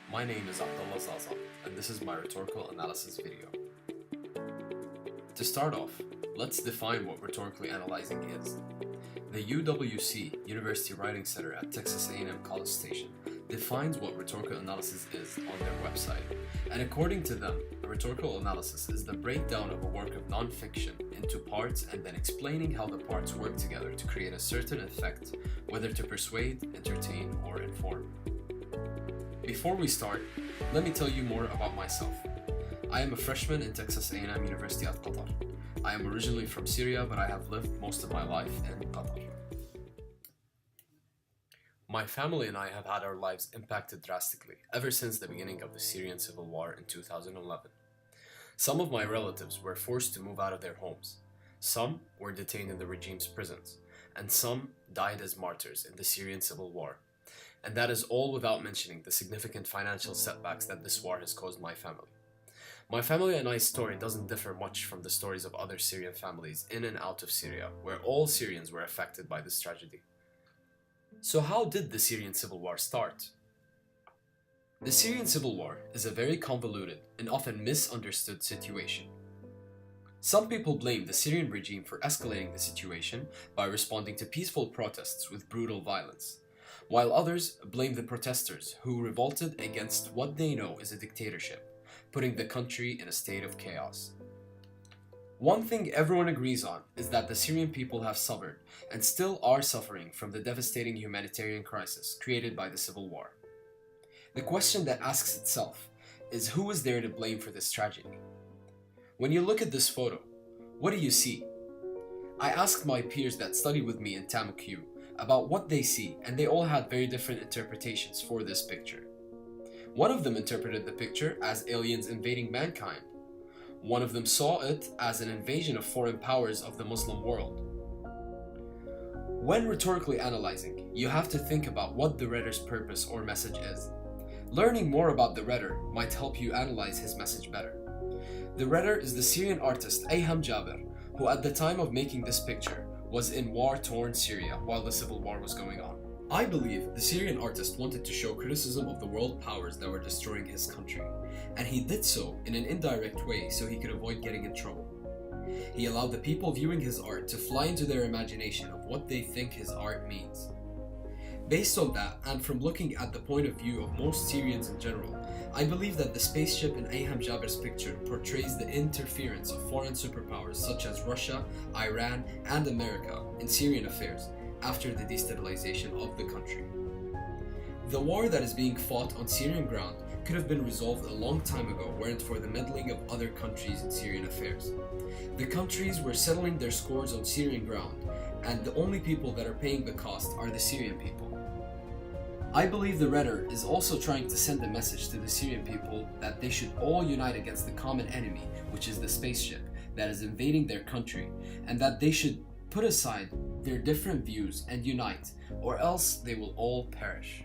My name is Abdullah Zaza, and this is my rhetorical analysis video. To start off, let's define what rhetorically analyzing is. The UWC, University Writing Center at Texas A&M College Station, defines what rhetorical analysis is on their website, and according to them, a rhetorical analysis is the breakdown of a work of non-fiction into parts and then explaining how the parts work together to create a certain effect, whether to persuade, entertain, or inform. Before we start, let me tell you more about myself. I am a freshman in Texas A&M University at Qatar. I am originally from Syria, but I have lived most of my life in Qatar. My family and I have had our lives impacted drastically ever since the beginning of the Syrian civil war in 2011. Some of my relatives were forced to move out of their homes. Some were detained in the regime's prisons, and some died as martyrs in the Syrian civil war. And that is all without mentioning the significant financial setbacks that this war has caused my family. My family and I's story doesn't differ much from the stories of other Syrian families in and out of Syria, where all Syrians were affected by this tragedy. So how did the Syrian civil war start? The Syrian civil war is a very convoluted and often misunderstood situation. Some people blame the Syrian regime for escalating the situation by responding to peaceful protests with brutal violence, while others blame the protesters who revolted against what they know is a dictatorship, putting the country in a state of chaos. One thing everyone agrees on is that the Syrian people have suffered and still are suffering from the devastating humanitarian crisis created by the civil war. The question that asks itself is, who is there to blame for this tragedy? When you look at this photo, what do you see? I asked my peers that study with me in TAMQ about what they see, and they all had very different interpretations for this picture. One of them interpreted the picture as aliens invading mankind. One of them saw it as an invasion of foreign powers of the Muslim world. When rhetorically analyzing, you have to think about what the writer's purpose or message is. Learning more about the writer might help you analyze his message better. The writer is the Syrian artist Ayham Jaber, who at the time of making this picture was in war-torn Syria while the civil war was going on. I believe the Syrian artist wanted to show criticism of the world powers that were destroying his country, and he did so in an indirect way so he could avoid getting in trouble. He allowed the people viewing his art to fly into their imagination of what they think his art means. Based on that, and from looking at the point of view of most Syrians in general, I believe that the spaceship in Ayham Jaber's picture portrays the interference of foreign superpowers such as Russia, Iran, and America in Syrian affairs after the destabilization of the country. The war that is being fought on Syrian ground could have been resolved a long time ago weren't for the meddling of other countries in Syrian affairs. The countries were settling their scores on Syrian ground, and the only people that are paying the cost are the Syrian people. I believe the writer is also trying to send a message to the Syrian people that they should all unite against the common enemy, which is the spaceship that is invading their country, and that they should put aside their different views and unite, or else they will all perish.